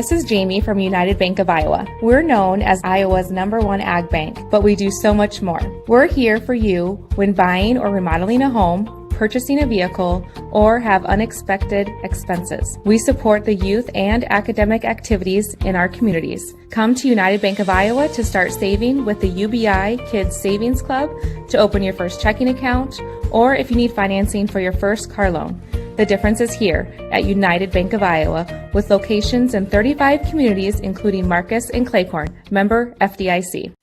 This is Jamie from United Bank of Iowa. We're known as Iowa's #1 ag bank, but we do so much more. We're here for you when buying or remodeling a home, purchasing a vehicle, or have unexpected expenses. We support the youth and academic activities in our communities. Come to United Bank of Iowa to start saving with the UBI Kids Savings Club, to open your first checking account, or if you need financing for your first car loan. The difference is here at United Bank of Iowa, with locations in 35 communities, including Marcus and Claycorn. Member FDIC.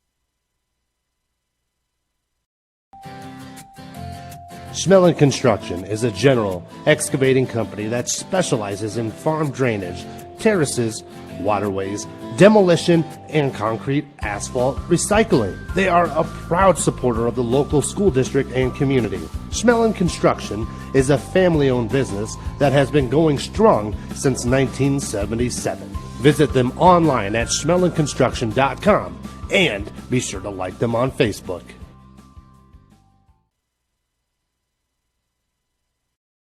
Schmelling Construction is a general excavating company that specializes in farm drainage, terraces, waterways, demolition, and concrete asphalt recycling. They are a proud supporter of the local school district and community. Schmelling Construction is a family-owned business that has been going strong since 1977. Visit them online at schmellingconstruction.com and be sure to like them on Facebook.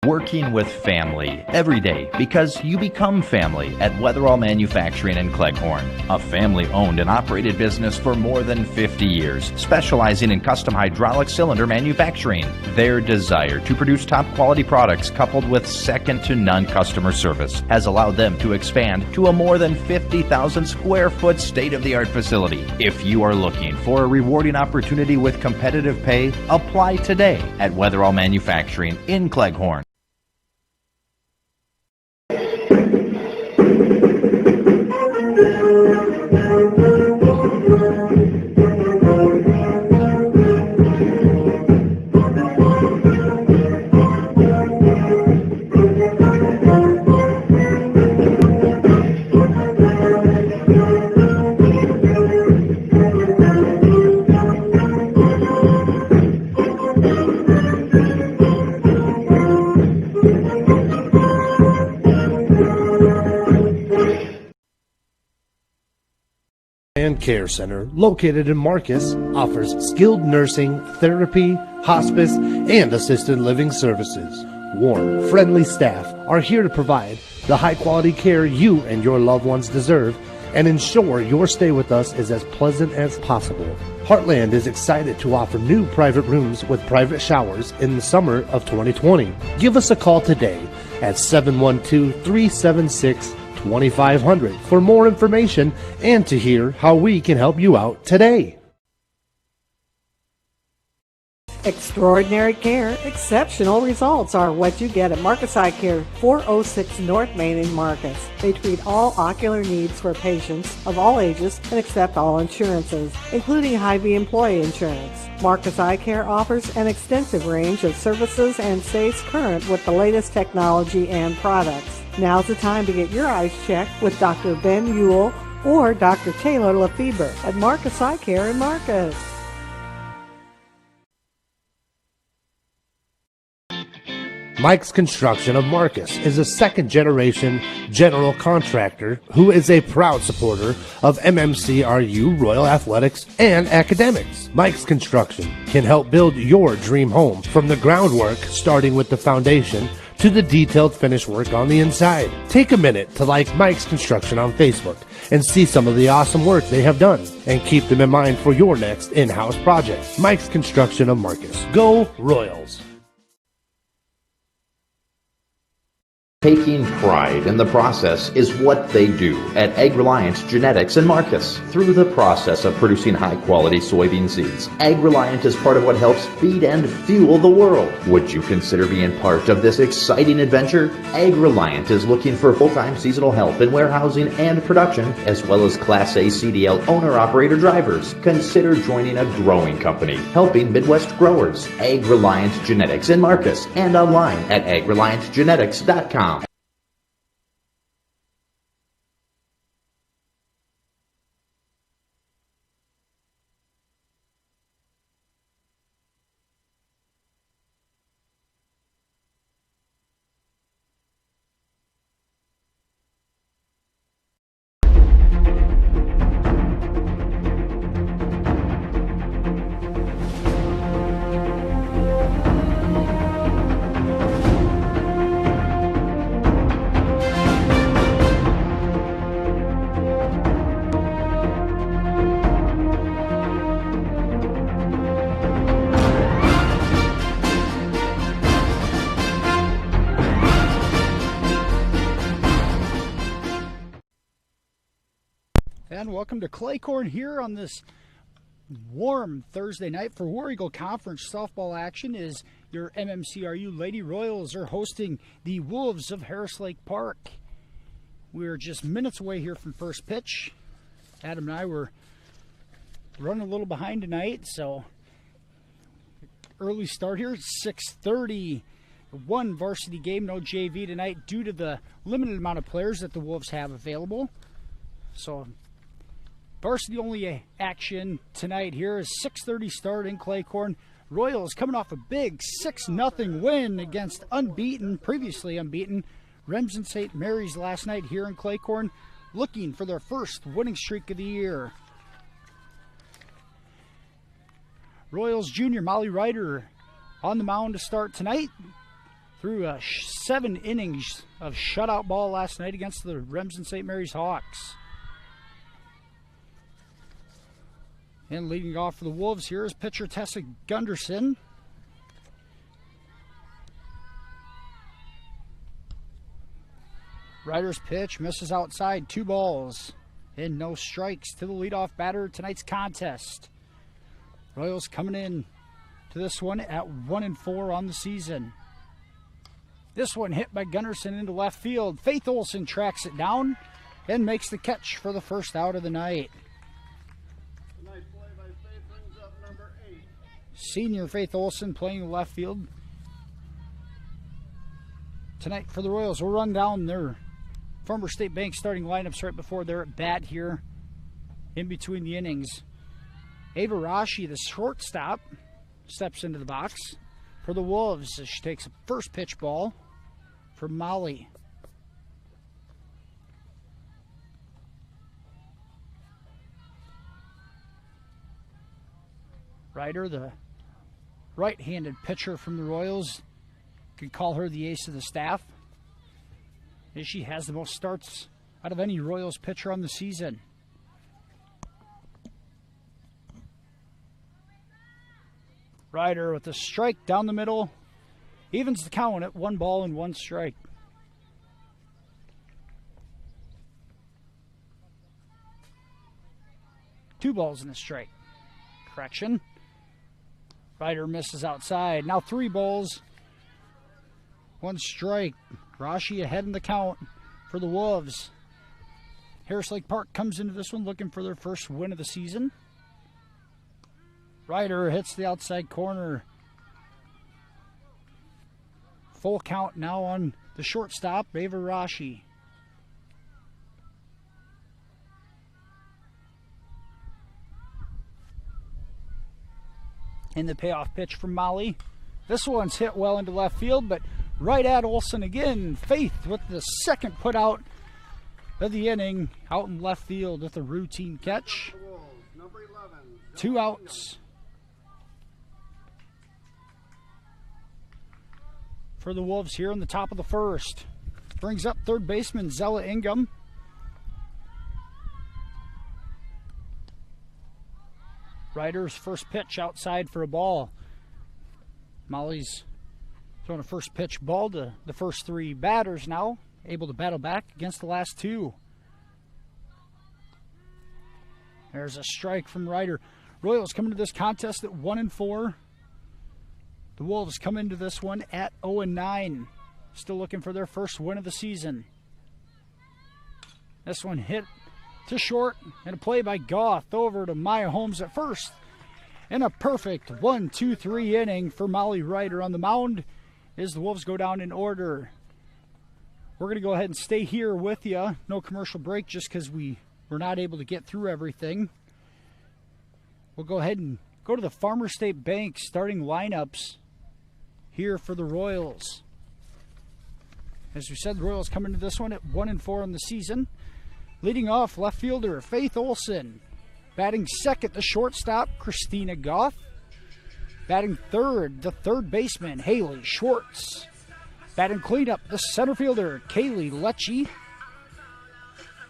Working with family every day, because you become family at Weatherall Manufacturing in Cleghorn, a family-owned and operated business for more than 50 years, specializing in custom hydraulic cylinder manufacturing. Their desire to produce top-quality products, coupled with second-to-none customer service, has allowed them to expand to a more than 50,000 square foot state-of-the-art facility. If you are looking for a rewarding opportunity with competitive pay, apply today at Weatherall Manufacturing in Cleghorn. Care Center, located in Marcus, offers skilled nursing, therapy, hospice, and assisted living services. Warm, friendly staff are here to provide the high-quality care you and your loved ones deserve and ensure your stay with us is as pleasant as possible. Heartland is excited to offer new private rooms with private showers in the summer of 2020. Give us a call today at 712-376-2500 for more information and to hear how we can help you out today. Extraordinary care, exceptional results are what you get at Marcus Eye Care, 406 North Main in Marcus. They treat all ocular needs for patients of all ages and accept all insurances, including Hy-Vee employee insurance. Marcus Eye Care offers an extensive range of services and stays current with the latest technology and products. Now's the time to get your eyes checked with Dr. Ben Ewell or Dr. Taylor Lefebvre at Marcus Eye Care in Marcus. Mike's Construction of Marcus is a second-generation general contractor who is a proud supporter of MMCRU, Royal Athletics, and academics. Mike's Construction can help build your dream home from the groundwork, starting with the foundation, to the detailed finish work on the inside. Take a minute to like Mike's Construction on Facebook and see some of the awesome work they have done, and keep them in mind for your next in-house project. Mike's Construction of Marcus. Go Royals! Taking pride in the process is what they do at Ag-Reliant Genetics in Marcus. Through the process of producing high-quality soybean seeds, Ag-Reliant is part of what helps feed and fuel the world. Would you consider being part of this exciting adventure? Ag-Reliant is looking for full-time seasonal help in warehousing and production, as well as Class A CDL owner-operator drivers. Consider joining a growing company, helping Midwest growers. Ag-Reliant Genetics in Marcus, and online at agreliantgenetics.com. And welcome to Claycorn here on this warm Thursday night for War Eagle Conference softball action. Is your MMCRU Lady Royals are hosting the Wolves of Harris Lake Park. We're just minutes away here from first pitch. Adam and I were running a little behind tonight, so early start here, 6:30. One varsity game, no JV tonight due to the limited amount of players that the Wolves have available. So varsity only action tonight here is 6:30 start in Claycorn. Royals coming off a big 6-0 win against previously unbeaten Remsen St. Mary's last night here in Claycorn, looking for their first winning streak of the year. Royals junior Molly Ryder on the mound to start tonight. Threw 7 innings of shutout ball last night against the Remsen St. Mary's Hawks. And leading off for the Wolves here is pitcher Tessa Gunderson. Ryder's pitch misses outside, 2 balls and no strikes to the leadoff batter tonight's contest. Royals coming in to this one at 1-4 on the season. This one hit by Gunderson into left field. Faith Olson tracks it down and makes the catch for the first out of the night. Nice play by Faith, brings up number 8. Senior Faith Olson playing left field tonight for the Royals. We'll run down their Farmer State Bank starting lineups right before they're at bat here in between the innings. Ava Rashi, the shortstop, steps into the box for the Wolves as she takes a first pitch ball from Molly. Ryder, the right-handed pitcher from the Royals, could call her the ace of the staff, as she has the most starts out of any Royals pitcher on the season. Ryder with a strike down the middle, evens the count at 1 ball and 1 strike. Two balls and a strike. Correction. Ryder misses outside. Now 3 balls, 1 strike. Rashi ahead in the count for the Wolves. Harris Lake Park comes into this one looking for their first win of the season. Ryder hits the outside corner. Full count now on the shortstop, Ava Rashi. And the payoff pitch from Molly. This one's hit well into left field, but right at Olson again. Faith with the second put out of the inning, out in left field with a routine catch. Number 11. 2 outs for the Wolves here in the top of the first. Brings up third baseman Zella Ingham. Ryder's first pitch outside for a ball. Molly's throwing a first pitch ball to the first 3 batters now, able to battle back against the last 2. There's a strike from Ryder. Royals come into this contest at 1-4. The Wolves come into this one at 0-9. Still looking for their first win of the season. This one hit to short, and a play by Goff over to Maya Holmes at first. And a perfect 1-2-3 inning for Molly Ryder on the mound as the Wolves go down in order. We're going to go ahead and stay here with you. No commercial break just because we were not able to get through everything. We'll go ahead and go to the Farmer State Bank starting lineups here for the Royals. As we said, the Royals come into this one at 1-4 in the season. Leading off, left fielder Faith Olson. Batting second, the shortstop, Christina Goff. Batting third, the third baseman, Haley Schwartz. Batting cleanup, the center fielder, Kaylee Lecce.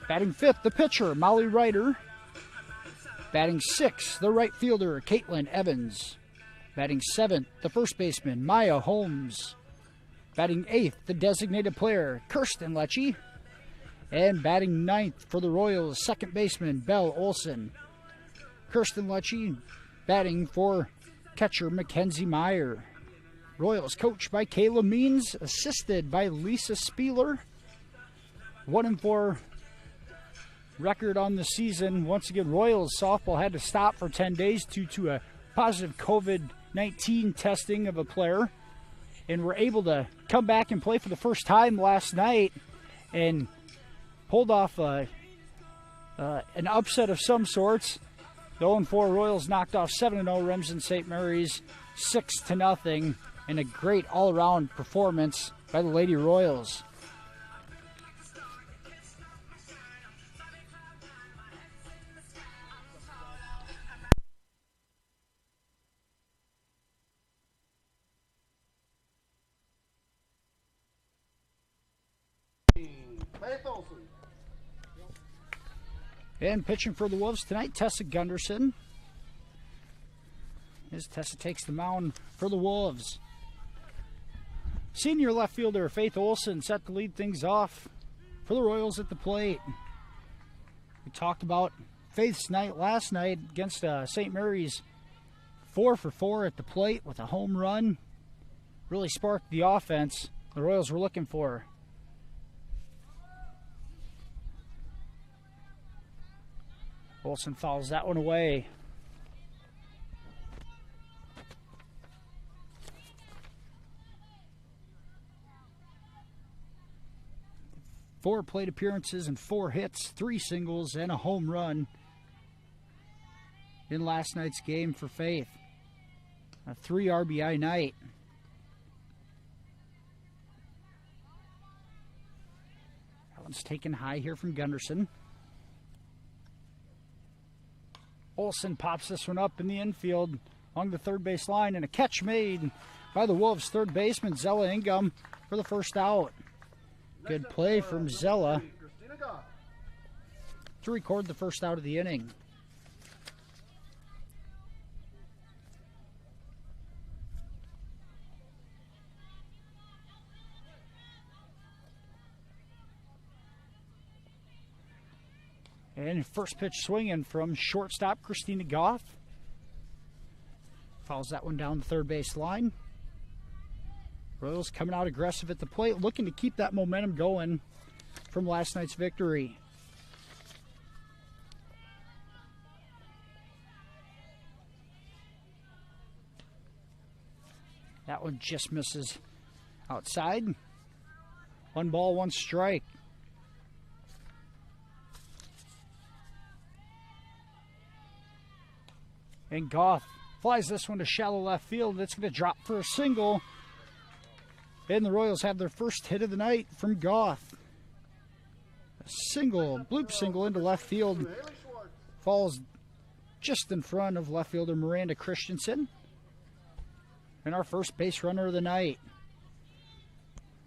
Batting fifth, the pitcher, Molly Ryder. Batting sixth, the right fielder, Caitlin Evans. Batting seventh, the first baseman, Maya Holmes. Batting eighth, the designated player, Kirsten Lecce. And batting ninth for the Royals, second baseman Belle Olson. Kirsten Lecce batting for catcher Mackenzie Meyer. Royals coached by Kayla Means, assisted by Lisa Spieler. 1-4 record on the season. Once again, Royals softball had to stop for 10 days due to a positive COVID-19 testing of a player. And were able to come back and play for the first time last night and pulled off an upset of some sorts. The 0-4 Royals knocked off 7-0 Remsen St. Mary's 6-0 in a great all-around performance by the Lady Royals. Faith Olson. And pitching for the Wolves tonight, Tessa Gunderson. As Tessa takes the mound for the Wolves. Senior left fielder Faith Olson set to lead things off for the Royals at the plate. We talked about Faith's night last night against St. Mary's. 4 for 4 at the plate with a home run. Really sparked the offense the Royals were looking for. Olson fouls that one away. Four plate appearances and 4 hits, 3 singles, and a home run in last night's game for Faith. A 3 RBI night. That one's taken high here from Gunderson. Olson pops this one up in the infield along the third base line, and a catch made by the Wolves' third baseman, Zella Ingham, for the first out. Good play from Zella to record the first out of the inning. And first pitch swinging from shortstop Christina Goff. Fouls that one down the third base line. Royals coming out aggressive at the plate, looking to keep that momentum going from last night's victory. That one just misses outside. 1 ball, 1 strike. And Goff flies this one to shallow left field. It's going to drop for a single. And the Royals have their first hit of the night from Goff. A single, bloop single into left field. Falls just in front of left fielder Miranda Christensen. And our first base runner of the night.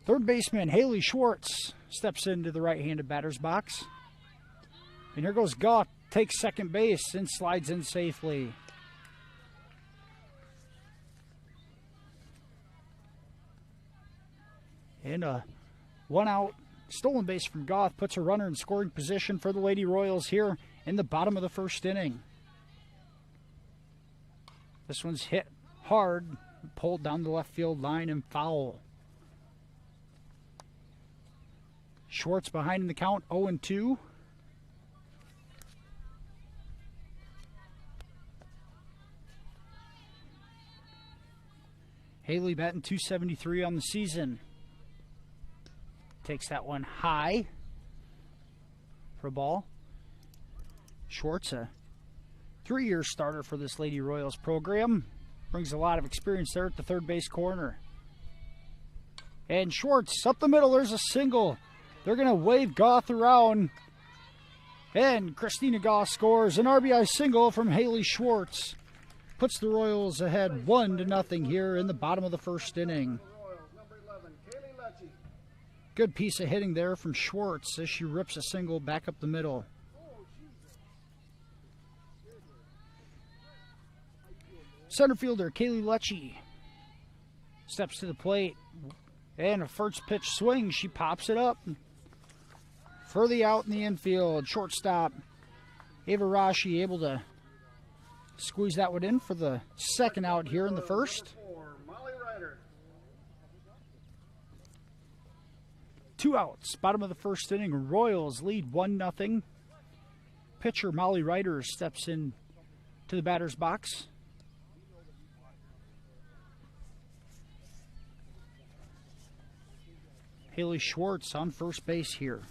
Third baseman Haley Schwartz steps into the right-handed batter's box. And here goes Goff, takes second base and slides in safely. And a 1-out stolen base from Goff puts a runner in scoring position for the Lady Royals here in the bottom of the first inning. This one's hit hard, pulled down the left field line and foul. Schwartz behind in the count, 0-2. Haley batting .273 on the season. Takes that one high for a ball. Schwartz, a 3-year starter for this Lady Royals program. Brings a lot of experience there at the third base corner. And Schwartz up the middle, there's a single. They're going to wave Goff around. And Christina Goff scores an RBI single from Haley Schwartz. Puts the Royals ahead 1-0 here in the bottom of the first inning. Good piece of hitting there from Schwartz as she rips a single back up the middle. Center fielder Kaylee Lecce steps to the plate. And a first pitch swing, she pops it up. for the out in the infield. Shortstop Ava Rashi able to squeeze that one in for the second out here in the first. Molly Ryder. 2 outs, bottom of the first inning. Royals lead 1-0. Pitcher Molly Ryder steps in to the batter's box. Haley Schwartz on first base here.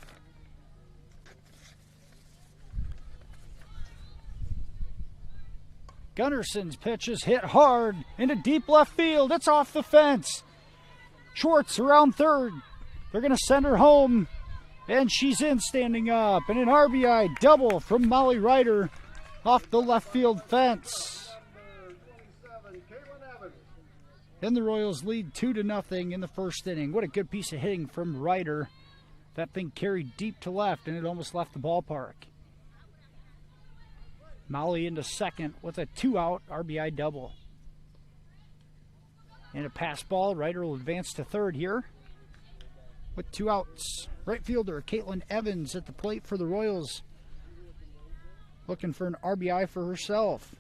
Gunnarson's pitch is hit hard into deep left field. It's off the fence. Schwartz around third. They're going to send her home, and she's in standing up. And an RBI double from Molly Ryder off the left field fence. And the Royals lead 2-0 in the first inning. What a good piece of hitting from Ryder. That thing carried deep to left, and it almost left the ballpark. Molly into second with a 2-out RBI double. And a pass ball. Ryder will advance to third here with 2 outs. Right fielder Caitlin Evans at the plate for the Royals, looking for an RBI for herself.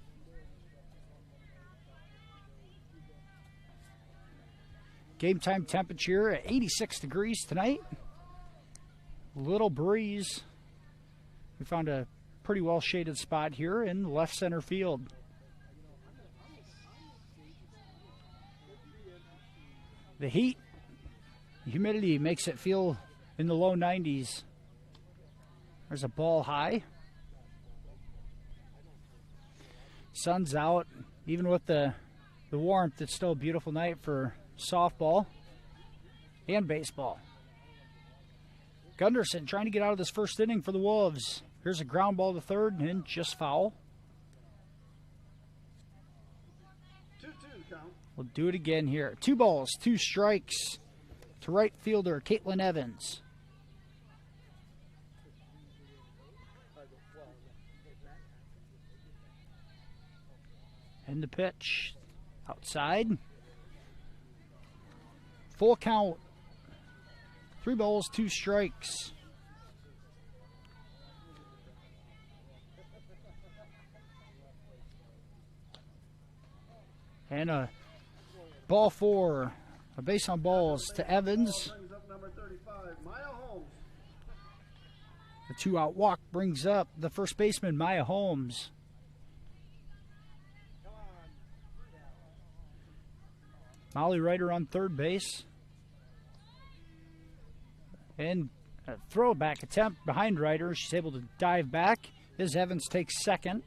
Game time temperature at 86 degrees tonight. Little breeze. We found a pretty well shaded spot here in left center field. The heat, the humidity makes it feel in the low 90s. There's a ball high. Sun's out. Even with the warmth, it's still a beautiful night for softball and baseball. Gunderson trying to get out of this first inning for the Wolves. Here's a ground ball to third and just foul. 2-2 count. We'll do it again here. 2 balls, 2 strikes to right fielder Caitlin Evans. And the pitch outside. Full count. 3 balls, 2 strikes. And a ball 4. A base on balls to Evans. Brings up number 35, Maya Holmes. The 2-out walk brings up the first baseman, Maya Holmes. Molly Ryder on third base. And a throwback attempt behind Ryder. She's able to dive back as Evans takes second.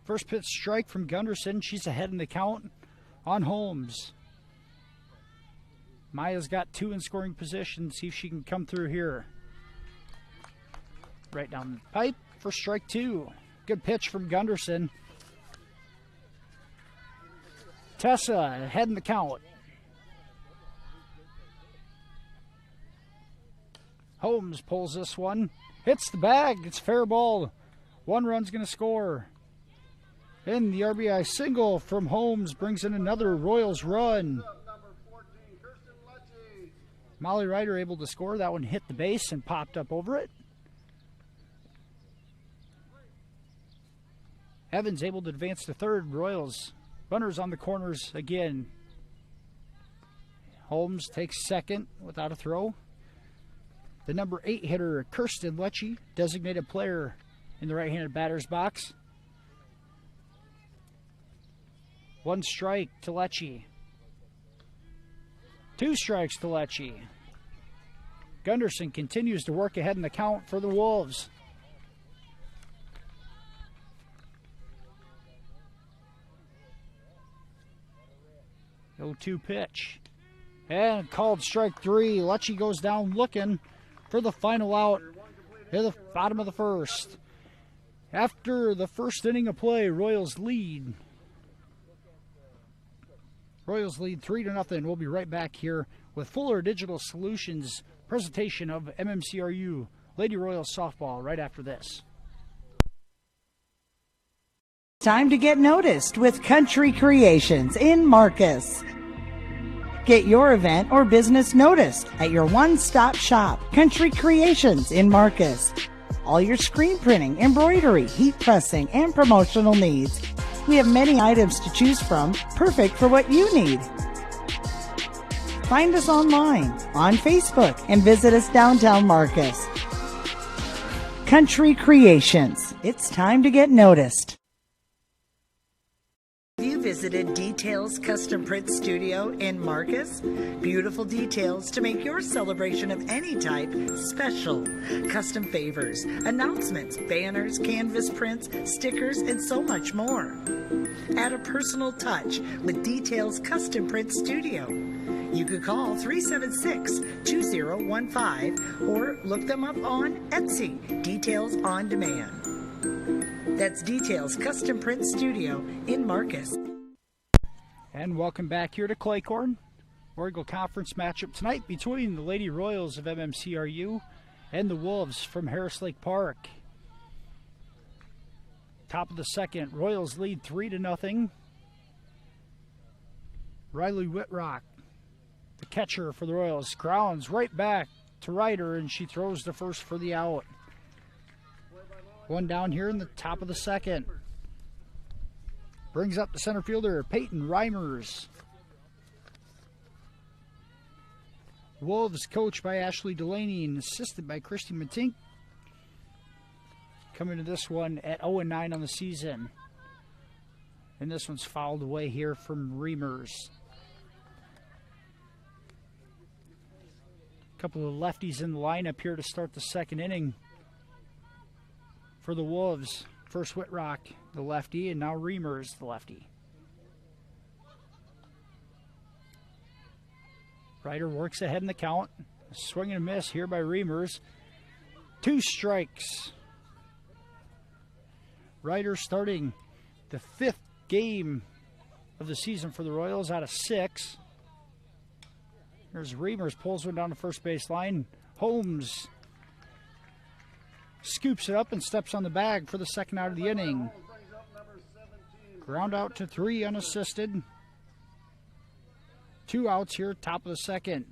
First pitch strike from Gunderson. She's ahead in the count on Holmes. Maya's got 2 in scoring position. See if she can come through here. Right down the pipe for strike 2. Good pitch from Gunderson. Tessa ahead in the count. Holmes pulls this one. Hits the bag. It's fair ball. 1 run's going to score. And the RBI single from Holmes brings in another Royals run. Number 14, Kirsten Lecce. Molly Ryder able to score. That one hit the base and popped up over it. Evans able to advance to third. Royals runners on the corners again. Holmes takes second without a throw. The number 8 hitter, Kirsten Lecce, designated player in the right-handed batter's box. 1 strike to Lecce. 2 strikes to Lecce. Gunderson continues to work ahead in the count for the Wolves. The 0-2 pitch. And called strike 3. Lecce goes down looking for the final out at the bottom of the first. After the first inning of play, Royals lead 3-0. We'll be right back here with Fuller Digital Solutions presentation of MMCRU Lady Royals softball right after this. Time to get noticed with Country Creations in Marcus. Get your event or business noticed at your one-stop shop, Country Creations in Marcus. All your screen printing, embroidery, heat pressing, and promotional needs. We have many items to choose from, perfect for what you need. Find us online, on Facebook, and visit us downtown Marcus. Country Creations. It's time to get noticed. Have you visited Details Custom Print Studio in Marcus? Beautiful details to make your celebration of any type special. Custom favors, announcements, banners, canvas prints, stickers, and so much more. Add a personal touch with Details Custom Print Studio. You could call 376-2015 or look them up on Etsy, Details on Demand. That's Details Custom Print Studio in Marcus. And welcome back here to Claycorn. Oregon Conference matchup tonight between the Lady Royals of MMCRU and the Wolves from Harris Lake Park. Top of the second, Royals lead 3-0. Riley Whitrock, the catcher for the Royals, grounds right back to Ryder, and she throws the first for the out. One down here in the top of the second. Brings up the center fielder, Peyton Reimers. Wolves coached by Ashley Delaney and assisted by Christy Matink. Coming to this one at 0-9 on the season. And this one's fouled away here from Reimers. A couple of lefties in the lineup here to start the second inning for the Wolves. First Whitrock, the lefty, and now Reimers, the lefty. Ryder works ahead in the count. A swing and a miss here by Reimers. 2 strikes. Ryder starting the 5th game of the season for the Royals out of 6. Here's Reimers, pulls one down the first base line. Holmes scoops it up and steps on the bag for the second out of the inning. Ground out to 3 unassisted. 2 outs here, top of the second.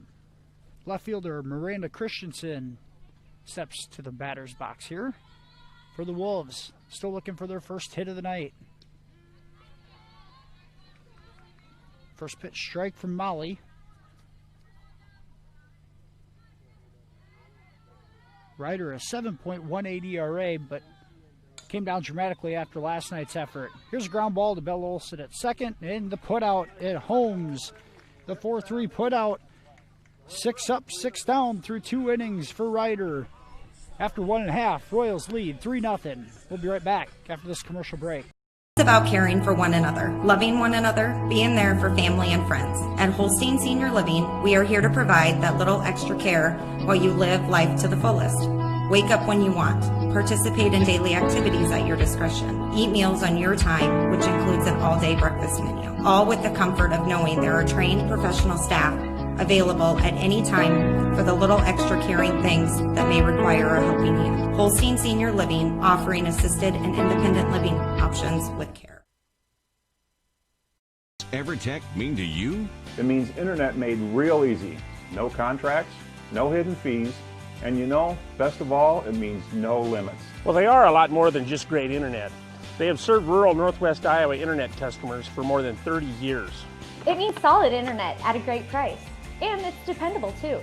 Left fielder Miranda Christensen steps to the batter's box here for the Wolves. Still looking for their first hit of the night. First pitch strike from Molly. Ryder a 7.18 ERA, but came down dramatically after last night's effort. Here's a ground ball to Belle Olson at second, and the putout at Holmes. The 4-3 putout. 6 up, 6 down through 2 innings for Ryder. After 1.5, Royals lead 3-0. We'll be right back after this commercial break. It's about caring for one another, loving one another, being there for family and friends. At Holstein Senior Living, we are here to provide that little extra care while you live life to the fullest. Wake up when you want. Participate in daily activities at your discretion. Eat meals on your time, which includes an all-day breakfast menu. All with the comfort of knowing there are trained professional staff available at any time for the little extra caring things that may require a helping hand. Holstein Senior Living, offering assisted and independent living options with care. EverTech mean to you? It means internet made real easy. No contracts, no hidden fees, and you know, best of all, it means no limits. Well, they are a lot more than just great internet. They have served rural Northwest Iowa internet customers for more than 30 years. It means solid internet at a great price. And it's dependable too.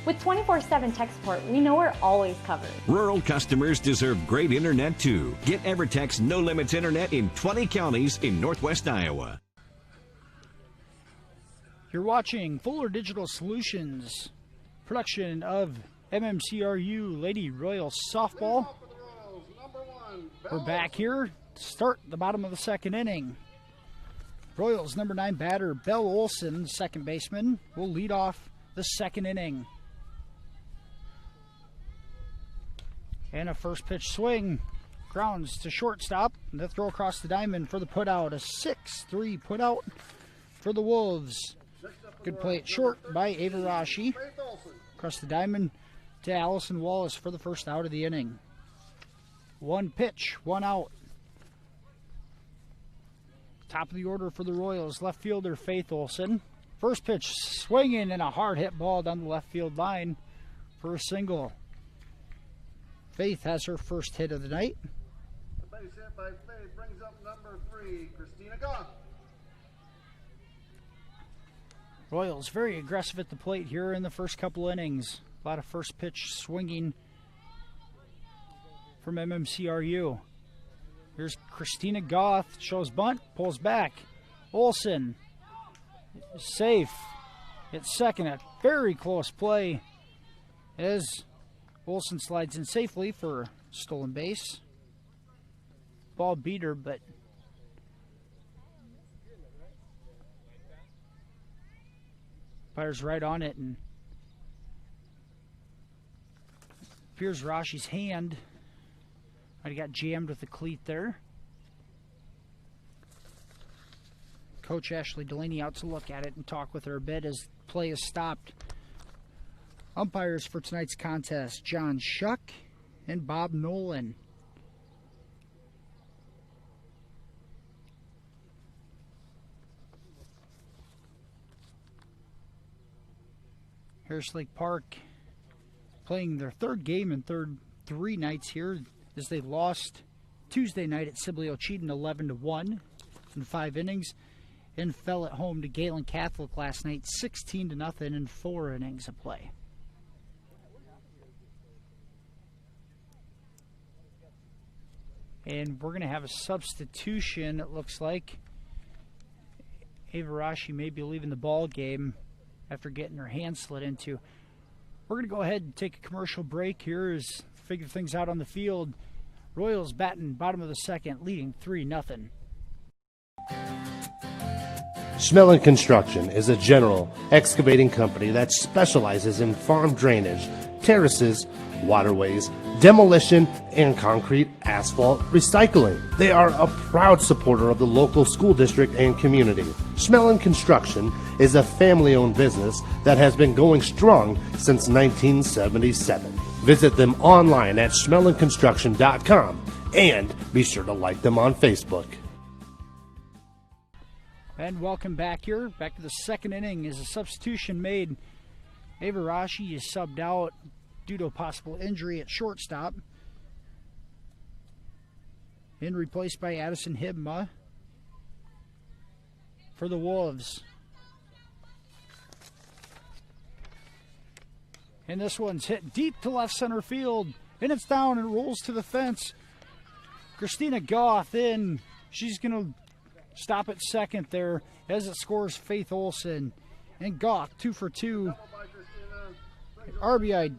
With 24/7 tech support, we know we're always covered. Rural customers deserve great internet too. Get EverTech's No Limits internet in 20 counties in Northwest Iowa. You're watching Fuller Digital Solutions, production of MMCRU Lady Royals Softball. We're back here to start the bottom of the second inning. Royals number 9 batter Belle Olson, second baseman, will lead off the second inning. And a first pitch swing. Grounds to shortstop. And the throw across the diamond for the putout. A 6-3 putout for the Wolves. Good play at short by Ava Rashi. Across the diamond to Allison Wallace for the first out of the inning. 1 pitch, 1 out. Top of the order for the Royals, left fielder Faith Olson. First pitch swinging and a hard hit ball down the left field line for a single. Faith has her first hit of the night. The base hit by Faith brings up number 3, Christina Goff. Royals very aggressive at the plate here in the first couple innings. A lot of first pitch swinging from MMCRU. Here's Christina Goth, shows bunt, pulls back. Olson, safe at second, a very close play as Olson slides in safely for stolen base. Ball beat her, but fires right on it and appears Rashi's hand. I got jammed with the cleat there. Coach Ashley Delaney out to look at it and talk with her a bit as play is stopped. Umpires for tonight's contest, John Shuck and Bob Nolan. Harris Lake Park playing their third game in 3 nights here as they lost Tuesday night at Sibley Ocheyedan 11-1 in 5 innings and fell at home to Galen Catholic last night 16-0 in 4 innings of play. And we're going to have a substitution, it looks like. Ava Rashi may be leaving the ball game after getting her hand slid into. We're going to go ahead and take a commercial break here as figure things out on the field. Royals batting bottom of the second, leading 3-0. Schmelling Construction is a general excavating company that specializes in farm drainage, terraces, waterways, demolition, and concrete asphalt recycling. They are a proud supporter of the local school district and community. Schmelling Construction is a family-owned business that has been going strong since 1977. Visit them online at schmellingconstruction.com and be sure to like them on Facebook. And welcome back here. Back to the second inning as a substitution made. Ava Rashi is subbed out due to a possible injury at shortstop. And replaced by Addison Hibma for the Wolves. And this one's hit deep to left center field. And it's down and rolls to the fence. Christina Goth in. She's going to stop at second there as it scores Faith Olson. And Goth 2 for 2. RBI,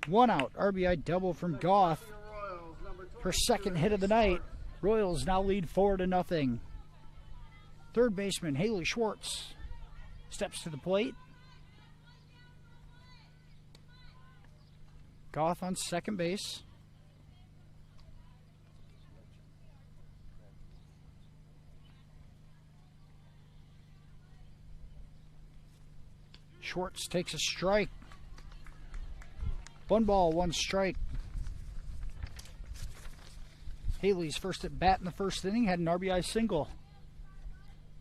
1 out. RBI double from Goth. Her second hit of the night. Royals now lead 4-0. Third baseman Haley Schwartz steps to the plate. Goth on second base. Schwartz takes a strike. 1 ball, 1 strike. Haley's first at bat in the first inning had an RBI single.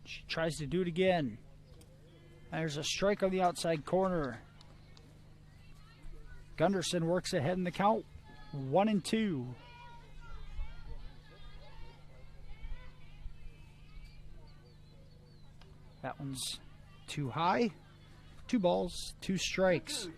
She tries to do it again. There's a strike on the outside corner. Gunderson works ahead in the count. 1-2. That one's too high. 2 balls, 2 strikes.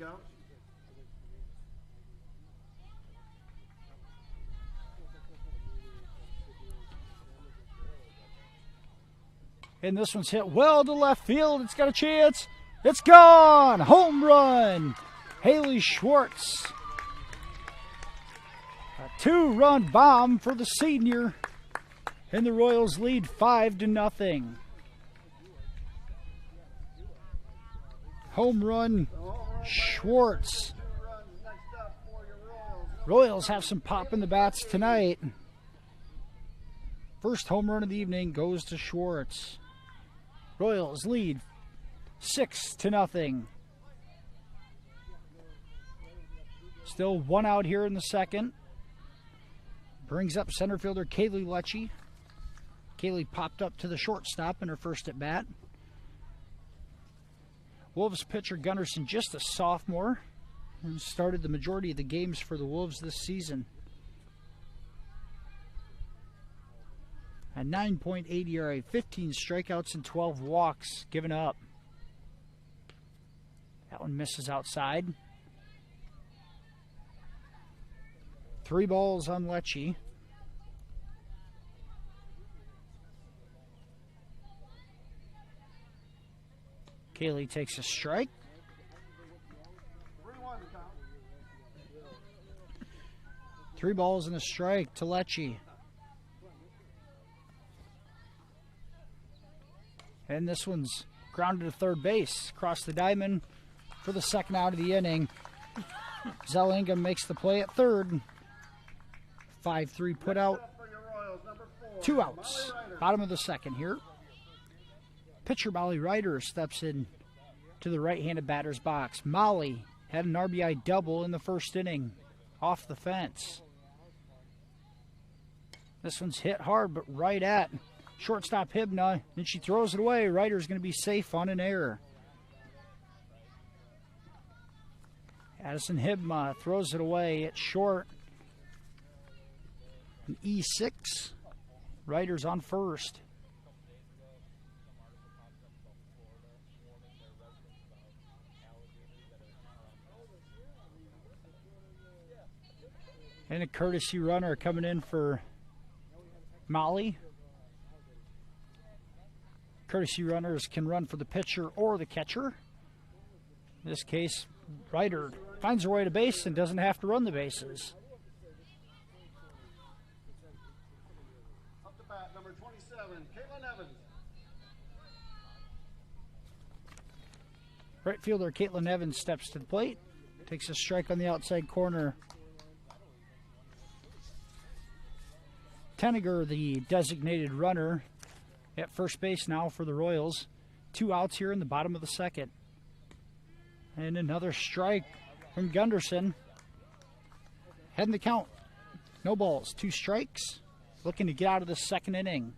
And this one's hit well to left field. It's got a chance. It's gone. Home run. Haley Schwartz. A 2-run bomb for the senior. And the Royals lead 5-0. Home run, Schwartz. Royals have some pop in the bats tonight. First home run of the evening goes to Schwartz. Royals lead 6-0. Still 1 out here in the second. Brings up center fielder Kaylee Lecce. Kaylee popped up to the shortstop in her first at bat. Wolves pitcher Gunderson, just a sophomore, and started the majority of the games for the Wolves this season. A 9.8 ERA, 15 strikeouts and 12 walks given up. That one misses outside. 3 balls on Lecce. Kaylee takes a strike. 3 balls and a strike to Lecce. And this one's grounded to third base. Across the diamond for the second out of the inning. Zell Ingham makes the play at third. 5-3 put out. 2 outs. Bottom of the second here. Pitcher Molly Ryder steps in to the right-handed batter's box. Molly had an RBI double in the first inning off the fence. This one's hit hard, but right at shortstop Hibna, and she throws it away. Ryder's going to be safe on an error. Addison Hibna throws it away at short. An E6. Ryder's on first. And a courtesy runner coming in for Molly. Courtesy runners can run for the pitcher or the catcher. In this case, Ryder finds her way to base and doesn't have to run the bases. Up to bat, number 27, Caitlin Evans. Right fielder Caitlin Evans steps to the plate. Takes a strike on the outside corner. Tenniger, the designated runner, at first base now for the Royals. 2 outs here in the bottom of the second. And another strike from Gunderson. Heading the count. No balls, 2 strikes. Looking to get out of the second inning.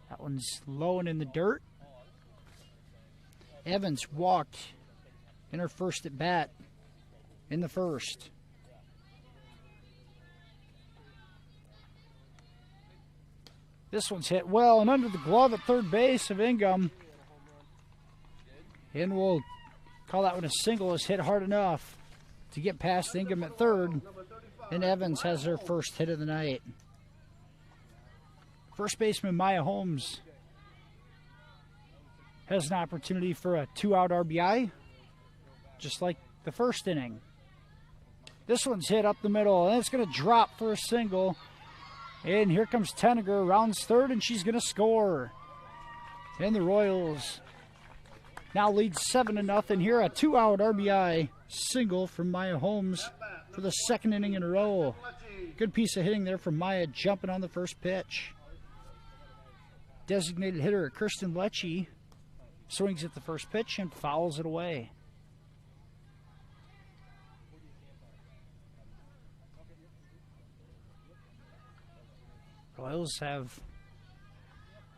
That one's low and in the dirt. Evans walked in her first at bat in the first. This one's hit well and under the glove at third base of Ingham. And we'll call that one a single. Is hit hard enough to get past Ingham at third. And Evans has her first hit of the night. First baseman Maya Holmes has an opportunity for a 2-out RBI, just like the first inning. This one's hit up the middle, and it's going to drop for a single. And here comes Tenniger, rounds third, and she's going to score. And the Royals now lead 7-0 here. A 2-out RBI single from Maya Holmes for the second inning in a row. Good piece of hitting there from Maya, jumping on the first pitch. Designated hitter Kirsten Lecce swings at the first pitch and fouls it away. Royals have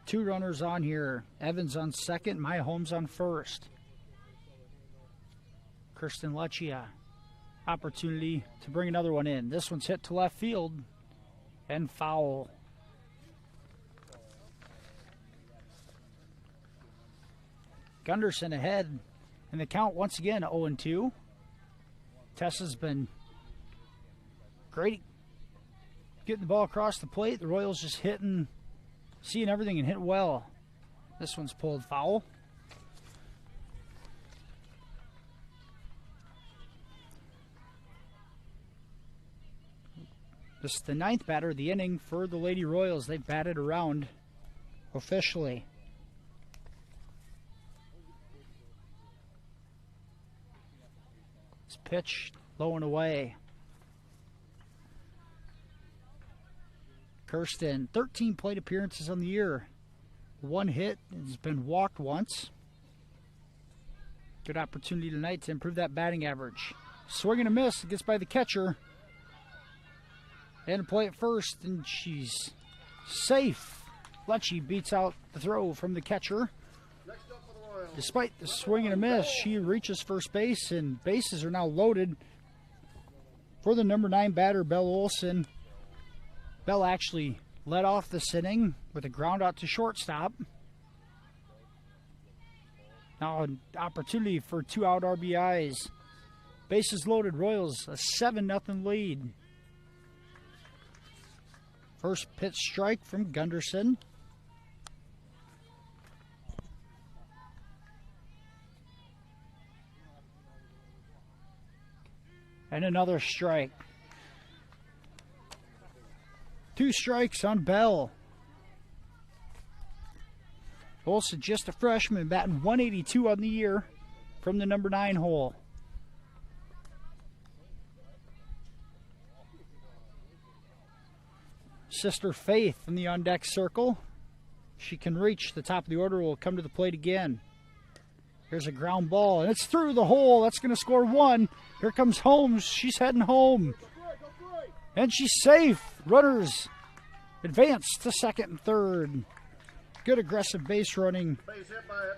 2 runners on here. Evans on second, Maya Holmes on first. Kirsten Lecce, opportunity to bring another one in. This one's hit to left field and foul. Gunderson ahead in the count once again, 0-2. Tessa's been great getting the ball across the plate. The Royals just hitting, seeing everything and hit well. This one's pulled foul. This is the 9th batter of the inning for the Lady Royals. They've batted around officially. This pitch low and away. Kirsten, 13 plate appearances on the year. 1 hit, has been walked once. Good opportunity tonight to improve that batting average. Swing and a miss, gets by the catcher. And a play at first, and she's safe Lecce beats out the throw from the catcher. Despite the swing and a miss, she reaches first base, and bases are now loaded for the number 9 batter, Belle Olson. Belle actually led off this inning with a ground out to shortstop. Now an opportunity for 2-out RBIs. Bases loaded, Royals a 7-0 lead. First pitch strike from Gunderson. And another strike. 2 strikes on Bell. Olsen, just a freshman, batting 182 on the year from the number 9 hole. Sister Faith in the on-deck circle. She can reach the top of the order, will come to the plate again. Here's a ground ball, and it's through the hole. That's going to score 1. Here comes Holmes. She's heading home. And she's safe. Runners advance to second and third. Good aggressive base running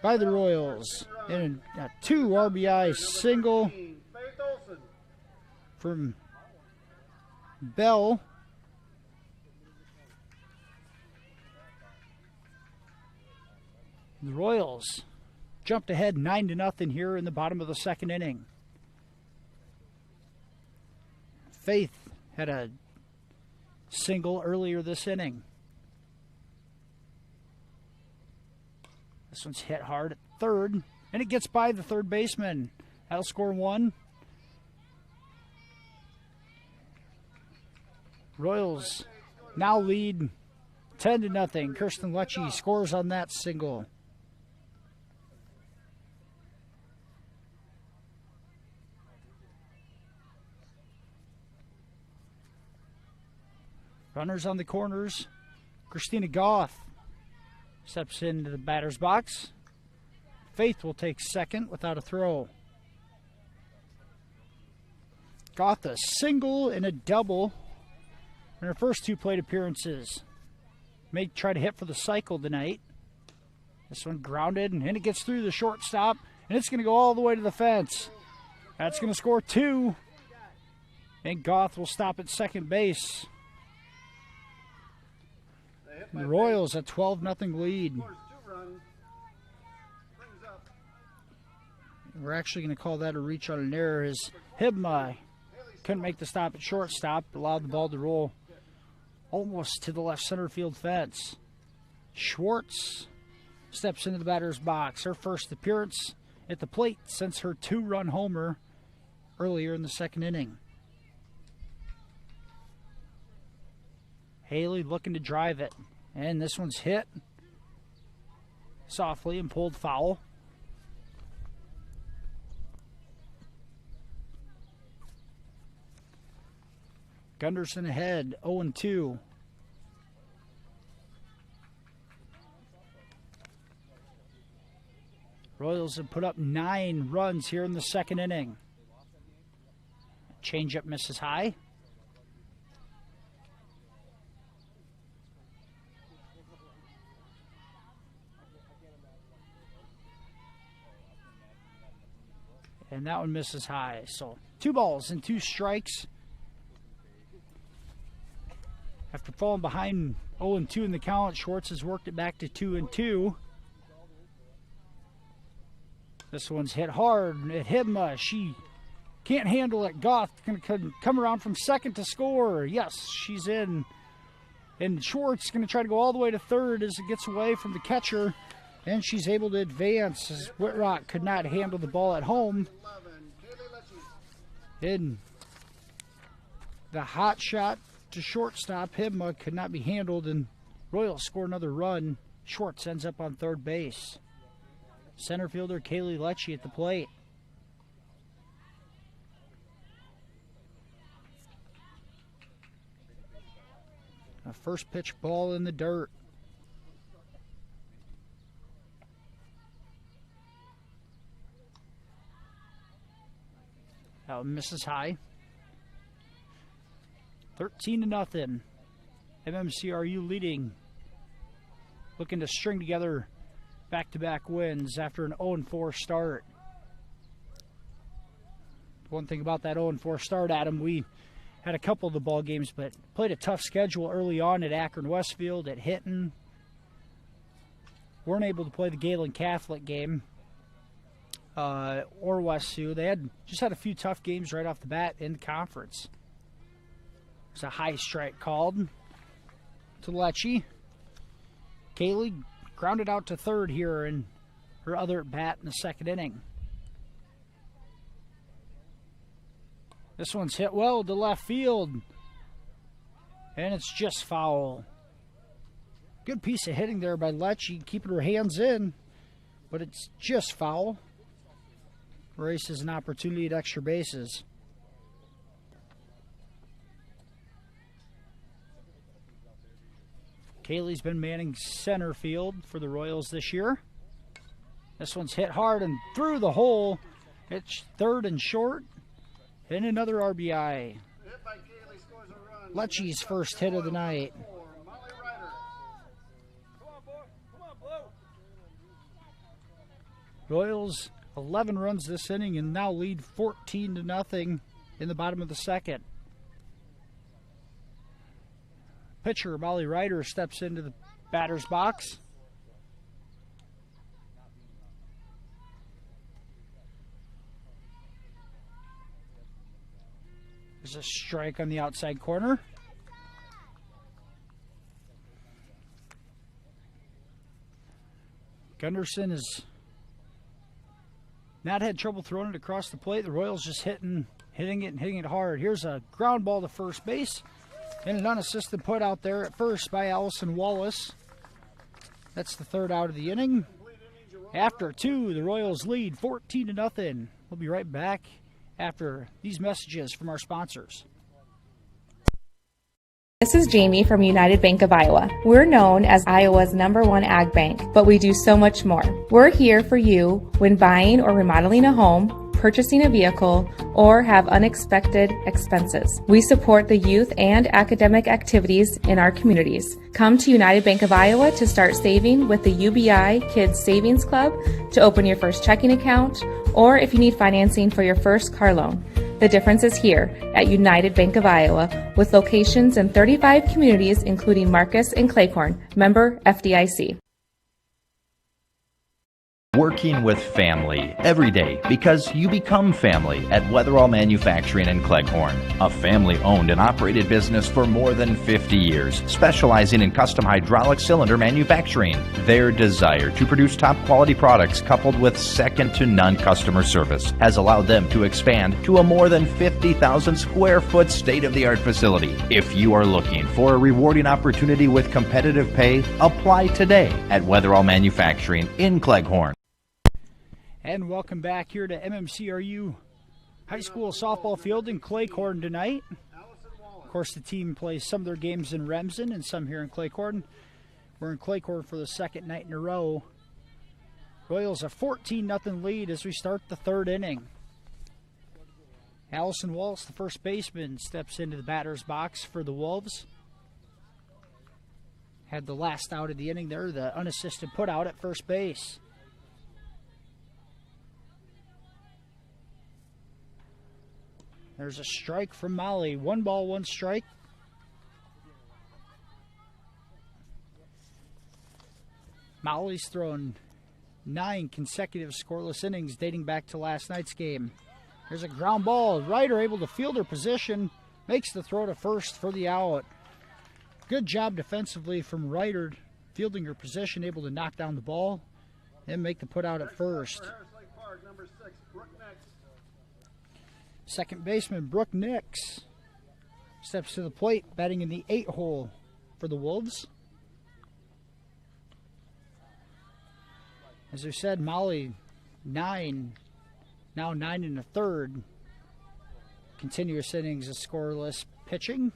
by the Royals. And a 2 RBI single from Bell. The Royals jumped ahead 9-0 here in the bottom of the second inning. Faith had a single earlier this inning. This one's hit hard at third, and it gets by the third baseman. That'll score 1. Royals now lead 10-0. Kirsten Lecce scores on that single. Runners on the corners. Christina Goff steps into the batter's box. Faith will take second without a throw. Goff a single and a double in her first 2 plate appearances. May try to hit for the cycle tonight. This one grounded, and it gets through the shortstop, and it's going to go all the way to the fence. That's going to score 2. And Goff will stop at second base. The Royals a 12-0 lead. We're actually going to call that a reach on an error, as Hibma couldn't make the stop at shortstop, allowed the ball to roll almost to the left center field fence. Schwartz steps into the batter's box. Her first appearance at the plate since her 2-run homer earlier in the second inning. Haley looking to drive it. And this one's hit softly and pulled foul. Gunderson ahead, 0-2. Royals have put up 9 runs here in the second inning. Changeup misses high. And that one misses high. So 2 balls and 2 strikes. After falling behind 0-2 in the count, Schwartz has worked it back to 2-2. This one's hit hard at Hibma. She can't handle it. Goff going to come around from second to score. Yes, she's in. And Schwartz going to try to go all the way to third as it gets away from the catcher. And she's able to advance as Whitrock could not handle the ball at home. In the hot shot to shortstop, Hibma could not be handled, and Royals score another run. Schwartz ends up on third base. Center fielder Kaylee Lecce at the plate. A first pitch ball in the dirt. That one misses high. 13-0. MMCRU leading looking to string together back-to-back wins after an 0-4 start. One thing about that 0-4 start, Adam, we had a couple of the ball games, but played a tough schedule early on at Akron Westfield, at Hinton. Weren't able to play the Galen Catholic game or West Sioux. They just had a few tough games right off the bat in the conference. There's a high strike called to Lecce. Kaylee grounded out to third here in her other at bat in the second inning. This one's hit well to left field, and it's just foul. Good piece of hitting there by Lecce, keeping her hands in, but it's just foul. Race has an opportunity at extra bases. Kaylee's been manning center field for the Royals this year. This one's hit hard and through the hole. It's third and short. And another RBI. Lecce's first hit of the night. Royals 11 runs this inning and now lead 14-0 in the bottom of the second. Pitcher Molly Ryder steps into the batter's box. There's a strike on the outside corner. Gunderson has not had trouble throwing it across the plate. The Royals just hitting it hard. Here's a ground ball to first base. And an unassisted put out there at first by Allison Wallace. That's the third out of the inning. After two, the Royals lead 14-0. We'll be right back after these messages from our sponsors. This is Jamie from United Bank of Iowa. We're known as Iowa's #1 ag bank, but we do so much more. We're here for you when buying or remodeling a home, purchasing a vehicle, or have unexpected expenses. We support the youth and academic activities in our communities. Come to United Bank of Iowa to start saving with the UBI Kids Savings Club, to open your first checking account, or if you need financing for your first car loan. The difference is here at United Bank of Iowa, with locations in 35 communities including Marcus and Claycorn. Member FDIC. Working with family every day, because you become family at Weatherall Manufacturing in Cleghorn, a family-owned and operated business for more than 50 years, specializing in custom hydraulic cylinder manufacturing. Their desire to produce top-quality products coupled with second-to-none customer service has allowed them to expand to a more than 50,000 square foot state-of-the-art facility. If you are looking for a rewarding opportunity with competitive pay, apply today at Weatherall Manufacturing in Cleghorn. And welcome back here to MMCRU High School softball field in Claycorn tonight. Of course, the team plays some of their games in Remsen and some here in Claycorn. We're in Claycorn for the second night in a row. Royals a 14-0 lead as we start the third inning. Allison Wallace, the first baseman, steps into the batter's box for the Wolves. Had the last out of the inning there, the unassisted put out at first base. There's a strike from Molly. 1 ball, 1 strike. Molly's thrown 9 consecutive scoreless innings dating back to last night's game. There's a ground ball. Ryder able to field her position. Makes the throw to first for the out. Good job defensively from Ryder, fielding her position, able to knock down the ball and make the put out at first. Second baseman Brooke Nix steps to the plate, batting in the 8 hole for the Wolves. As I said, Molly 9, now 9 1/3. Continuous innings of scoreless pitching.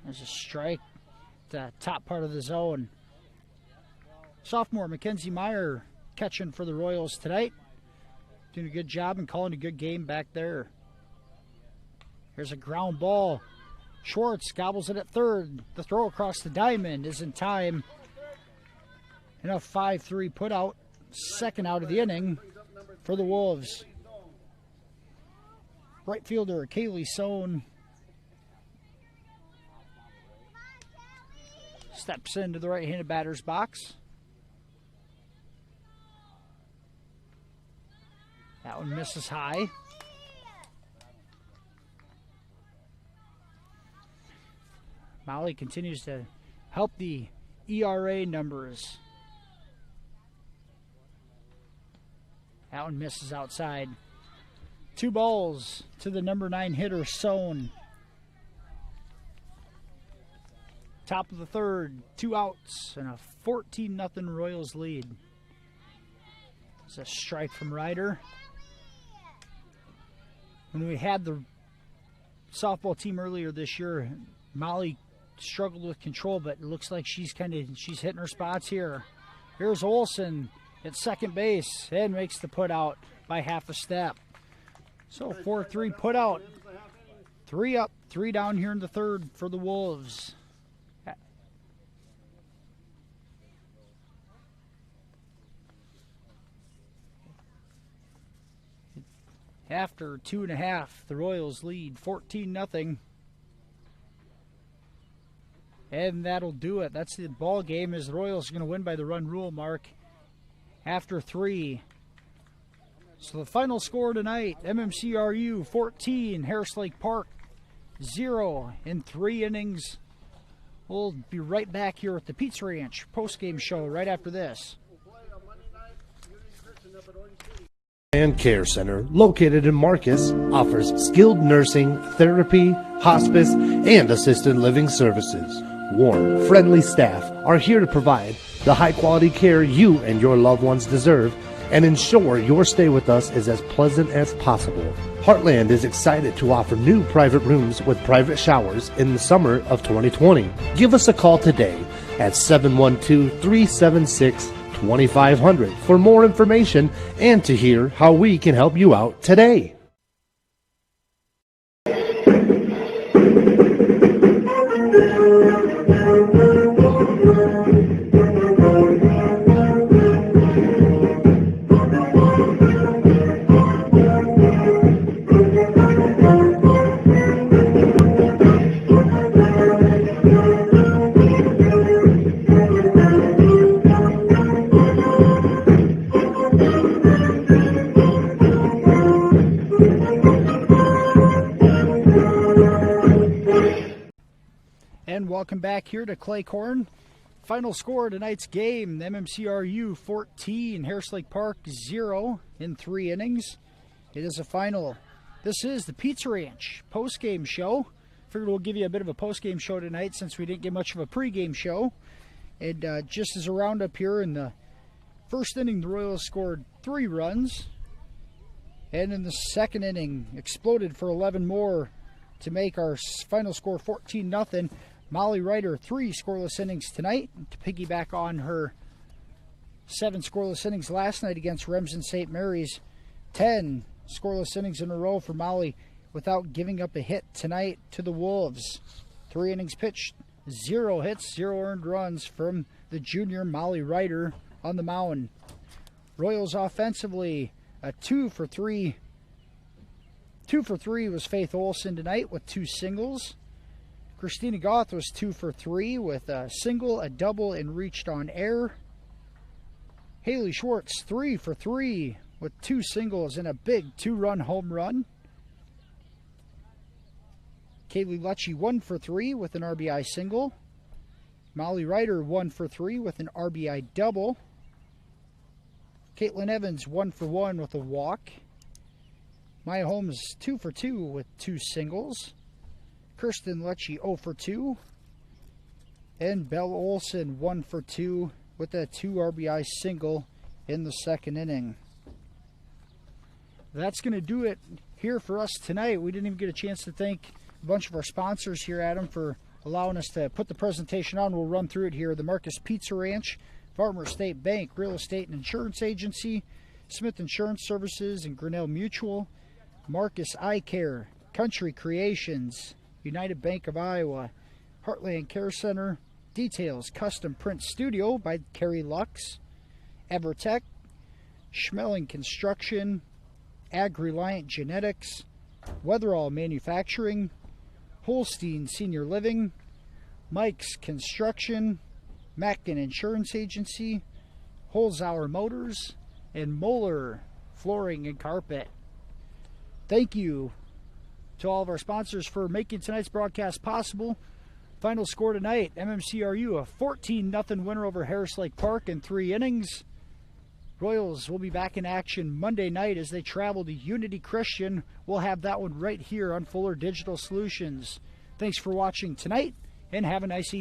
There's a strike at the top part of the zone. Sophomore Mackenzie Meyer catching for the Royals tonight. Doing a good job and calling a good game back there. Here's a ground ball. Schwartz gobbles it at third. The throw across the diamond is in time. And a 5-3 put out. Second out of the inning for the Wolves. Right fielder Kaylee Sohn steps into the right-handed batter's box. That one misses high. Molly continues to help the ERA numbers. That one misses outside. 2 balls to the number 9 hitter, Sohn. Top of the third, 2 outs, and a 14-0 Royals lead. It's a strike from Ryder. When we had the softball team earlier this year, Molly struggled with control, but it looks like she's hitting her spots here. Here's Olsen at second base and makes the put out by half a step. So 4-3 put out. 3 up, 3 down here in the third for the Wolves. After 2.5, the Royals lead 14-0. And that'll do it. That's the ball game, as the Royals are going to win by the run rule mark after 3. So the final score tonight, MMCRU 14, Harris Lake Park 0 in 3 innings. We'll be right back here at the Pizza Ranch post-game show right after this. And Care Center, located in Marcus, offers skilled nursing, therapy, hospice, and assisted living services. Warm, friendly staff are here to provide the high-quality care you and your loved ones deserve and ensure your stay with us is as pleasant as possible. Heartland is excited to offer new private rooms with private showers in the summer of 2020. Give us a call today at 712-376-2500 for more information and to hear how we can help you out today. Welcome back here to Claycorn. Final score of tonight's game, MMCRU 14, Harris Lake Park 0 in 3 innings. It is a final. This is the Pizza Ranch post-game show. Figured we'll give you a bit of a post-game show tonight since we didn't get much of a pre-game show. And just as a roundup here, in the first inning, the Royals scored 3 runs. And in the second inning, exploded for 11 more to make our final score 14-0. Molly Ryder, 3 scoreless innings tonight to piggyback on her 7 scoreless innings last night against Remsen St. Mary's. 10 scoreless innings in a row for Molly without giving up a hit tonight to the Wolves. 3 innings pitched, 0 hits, 0 earned runs from the junior Molly Ryder on the mound. Royals offensively, a 2 for 3. 2 for 3 was Faith Olson tonight with 2 singles. Christina Goth was 2 for 3 with a single, a double, and reached on air. Haley Schwartz 3 for 3 with 2 singles and a big 2-run home run. Kaylee Lecce 1 for 3 with an RBI single. Molly Ryder 1 for 3 with an RBI double. Caitlin Evans 1 for 1 with a walk. Maya Holmes 2 for 2 with 2 singles. Kirsten Lecce 0 for 2. And Belle Olson 1 for 2 with a 2 RBI single in the second inning. That's going to do it here for us tonight. We didn't even get a chance to thank a bunch of our sponsors here, Adam, for allowing us to put the presentation on. We'll run through it here. The Marcus Pizza Ranch, Farmer State Bank, Real Estate and Insurance Agency, Smith Insurance Services and Grinnell Mutual, Marcus Eye Care, Country Creations, United Bank of Iowa, Heartland Care Center, Details Custom Print Studio by Carrie Lux, Evertech, Schmeling Construction, Ag-Reliant Genetics, Weatherall Manufacturing, Holstein Senior Living, Mike's Construction, Mackin Insurance Agency, Holzhauer Motors, and Moeller Flooring and Carpet. Thank you to all of our sponsors for making tonight's broadcast possible. Final score tonight, MMCRU, a 14-0 winner over Harris Lake Park in 3 innings. Royals will be back in action Monday night as they travel to Unity Christian. We'll have that one right here on Fuller Digital Solutions. Thanks for watching tonight, and have a nice evening.